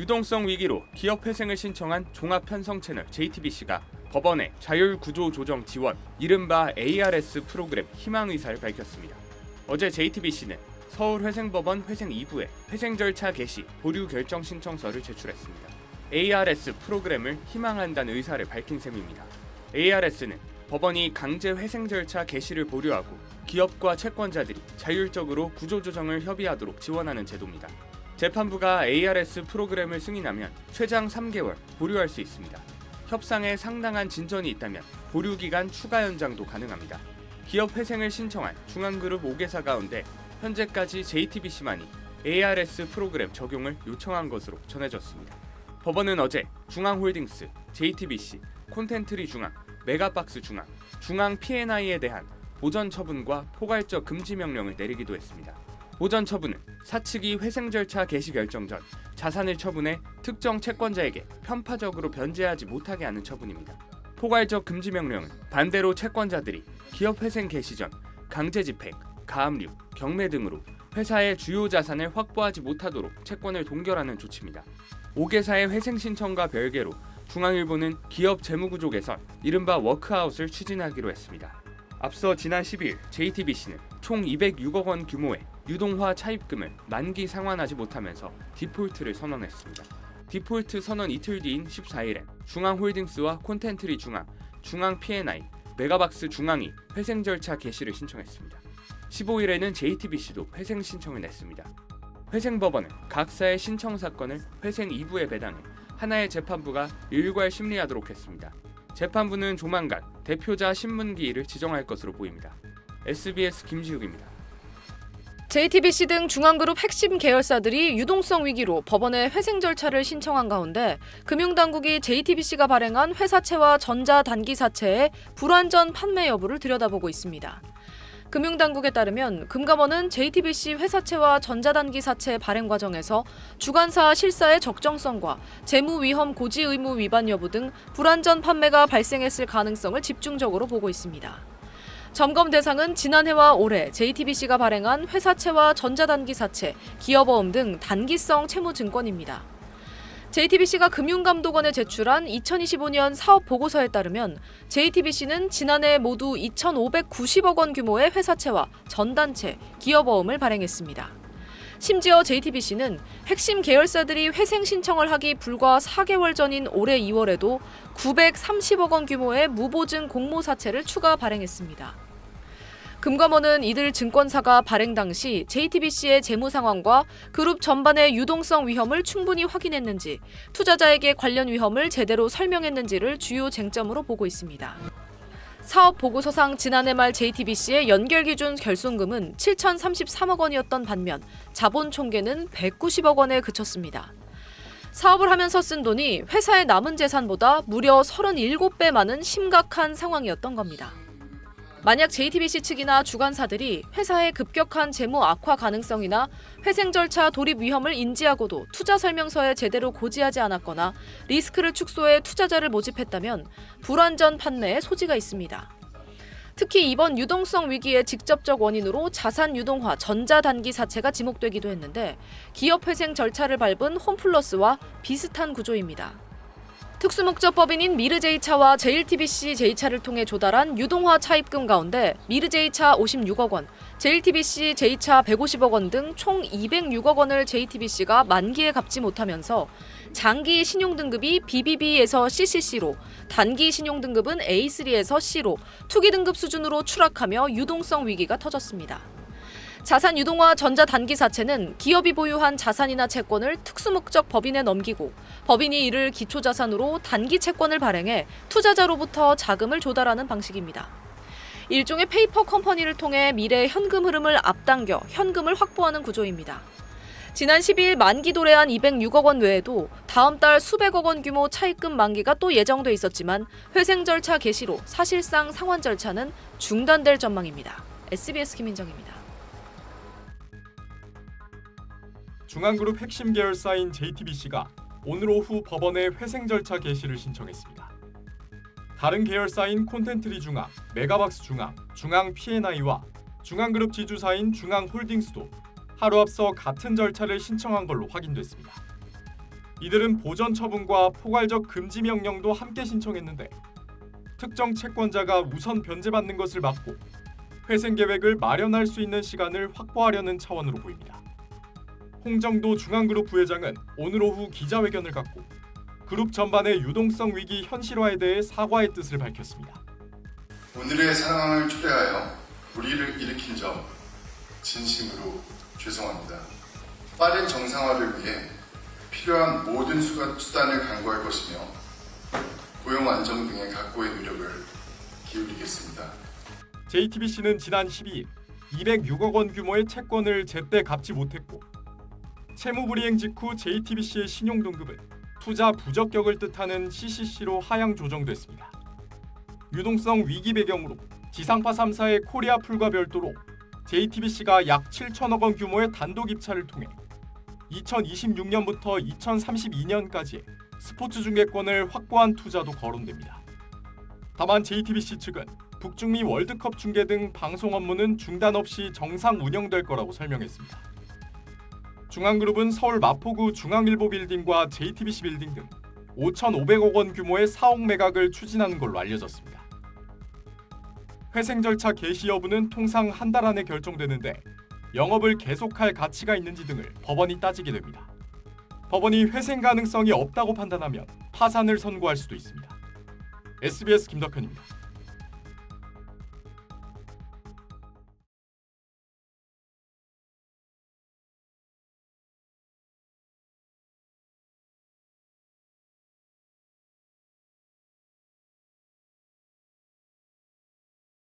유동성 위기로 기업 회생을 신청한 종합편성채널 JTBC가 법원에 자율구조조정 지원, 이른바 ARS 프로그램 희망 의사를 밝혔습니다. 어제 JTBC는 서울회생법원 회생 2부에 회생 절차 개시, 보류 결정 신청서를 제출했습니다. ARS 프로그램을 희망한다는 의사를 밝힌 셈입니다. ARS는 법원이 강제 회생 절차 개시를 보류하고 기업과 채권자들이 자율적으로 구조조정을 협의하도록 지원하는 제도입니다. 재판부가 ARS 프로그램을 승인하면 최장 3개월 보류할 수 있습니다. 협상에 상당한 진전이 있다면 보류 기간 추가 연장도 가능합니다. 기업 회생을 신청한 중앙그룹 5개사 가운데 현재까지 JTBC만이 ARS 프로그램 적용을 요청한 것으로 전해졌습니다. 법원은 어제 중앙홀딩스, JTBC, 콘텐트리 중앙, 메가박스 중앙, 중앙 P&I에 대한 보전 처분과 포괄적 금지 명령을 내리기도 했습니다. 보전 처분은 사측이 회생 절차 개시 결정 전 자산을 처분해 특정 채권자에게 편파적으로 변제하지 못하게 하는 처분입니다. 포괄적 금지 명령은 반대로 채권자들이 기업 회생 개시 전 강제 집행, 가압류, 경매 등으로 회사의 주요 자산을 확보하지 못하도록 채권을 동결하는 조치입니다. 5개사의 회생 신청과 별개로 중앙일보는 기업 재무구조 개선, 이른바 워크아웃을 추진하기로 했습니다. 앞서 지난 10일 JTBC는 총 206억 원 규모의 유동화 차입금을 만기 상환하지 못하면서 디폴트를 선언했습니다. 디폴트 선언 이틀 뒤인 14일엔 중앙홀딩스와 콘텐트리 중앙, 중앙 P&I, 메가박스 중앙이 회생 절차 개시를 신청했습니다. 15일에는 JTBC도 회생 신청을 냈습니다. 회생법원은 각사의 신청 사건을 회생 2부에 배당해 하나의 재판부가 일괄 심리하도록 했습니다. 재판부는 조만간 대표자 신문기일을 지정할 것으로 보입니다. SBS 김지욱입니다. JTBC 등 중앙그룹 핵심 계열사들이 유동성 위기로 법원에 회생 절차를 신청한 가운데 금융당국이 JTBC가 발행한 회사채와 전자단기사채의 불완전 판매 여부를 들여다보고 있습니다. 금융당국에 따르면 금감원은 JTBC 회사채와 전자단기사채 발행 과정에서 주관사 실사의 적정성과 재무위험 고지 의무 위반 여부 등 불완전 판매가 발생했을 가능성을 집중적으로 보고 있습니다. 점검 대상은 지난해와 올해 JTBC가 발행한 회사채와 전자단기사채, 기업어음 등 단기성 채무증권입니다. JTBC가 금융감독원에 제출한 2025년 사업보고서에 따르면 JTBC는 지난해 모두 2,590억 원 규모의 회사채와 전단채, 기업어음을 발행했습니다. 심지어 JTBC는 핵심 계열사들이 회생 신청을 하기 불과 4개월 전인 올해 2월에도 930억 원 규모의 무보증 공모사채를 추가 발행했습니다. 금감원은 이들 증권사가 발행 당시 JTBC의 재무 상황과 그룹 전반의 유동성 위험을 충분히 확인했는지, 투자자에게 관련 위험을 제대로 설명했는지를 주요 쟁점으로 보고 있습니다. 사업 보고서상 지난해 말 JTBC의 연결 기준 결손금은 7,033억 원이었던 반면 자본 총계는 190억 원에 그쳤습니다. 사업을 하면서 쓴 돈이 회사의 남은 재산보다 무려 37배 많은 심각한 상황이었던 겁니다. 만약 JTBC 측이나 주관사들이 회사의 급격한 재무 악화 가능성이나 회생 절차 돌입 위험을 인지하고도 투자 설명서에 제대로 고지하지 않았거나 리스크를 축소해 투자자를 모집했다면 불완전 판매의 소지가 있습니다. 특히 이번 유동성 위기의 직접적 원인으로 자산 유동화 전자단기 사채가 지목되기도 했는데 기업 회생 절차를 밟은 홈플러스와 비슷한 구조입니다. 특수목적법인인 미르제이차와 JTBC 제이차를 통해 조달한 유동화 차입금 가운데 미르제이차 56억 원, JTBC 제이차 150억 원 등 총 206억 원을 JTBC가 만기에 갚지 못하면서 장기 신용등급이 BBB에서 CCC로, 단기 신용등급은 A3에서 C로 투기 등급 수준으로 추락하며 유동성 위기가 터졌습니다. 자산 유동화 전자단기사채는 기업이 보유한 자산이나 채권을 특수목적 법인에 넘기고 법인이 이를 기초자산으로 단기 채권을 발행해 투자자로부터 자금을 조달하는 방식입니다. 일종의 페이퍼 컴퍼니를 통해 미래 현금 흐름을 앞당겨 현금을 확보하는 구조입니다. 지난 12일 만기 도래한 206억 원 외에도 다음 달 수백억 원 규모 차입금 만기가 또 예정돼 있었지만 회생 절차 개시로 사실상 상환 절차는 중단될 전망입니다. SBS 김민정입니다. 중앙그룹 핵심 계열사인 JTBC가 오늘 오후 법원에 회생 절차 개시를 신청했습니다. 다른 계열사인 콘텐트리 중앙, 메가박스 중앙, 중앙 P&I와 중앙그룹 지주사인 중앙홀딩스도 하루 앞서 같은 절차를 신청한 걸로 확인됐습니다. 이들은 보전 처분과 포괄적 금지 명령도 함께 신청했는데 특정 채권자가 우선 변제받는 것을 막고 회생 계획을 마련할 수 있는 시간을 확보하려는 차원으로 보입니다. 홍정도 중앙그룹 부회장은 오늘 오후 기자회견을 갖고 그룹 전반의 유동성 위기 현실화에 대해 사과의 뜻을 밝혔습니다. 오늘의 상황을 초래하여 불의를 일으킨 점 진심으로 죄송합니다. 빠른 정상화를 위해 필요한 모든 수단을 강구할 것이며 고용 안정 등의 각고의 노력을 기울이겠습니다. JTBC는 지난 12일 206억 원 규모의 채권을 제때 갚지 못했고 채무불이행 직후 JTBC의 신용등급은 투자 부적격을 뜻하는 CCC로 하향 조정됐습니다. 유동성 위기 배경으로 지상파 3사의 코리아풀과 별도로 JTBC가 약 7천억 원 규모의 단독 입찰을 통해 2026년부터 2032년까지 스포츠 중계권을 확보한 투자도 거론됩니다. 다만 JTBC 측은 북중미 월드컵 중계 등 방송 업무는 중단 없이 정상 운영될 거라고 설명했습니다. 중앙그룹은 서울 마포구 중앙일보 빌딩과 JTBC 빌딩 등 5,500억 원 규모의 사옥 매각을 추진하는 걸로 알려졌습니다. 회생 절차 개시 여부는 통상 한 달 안에 결정되는데 영업을 계속할 가치가 있는지 등을 법원이 따지게 됩니다. 법원이 회생 가능성이 없다고 판단하면 파산을 선고할 수도 있습니다. SBS 김덕현입니다.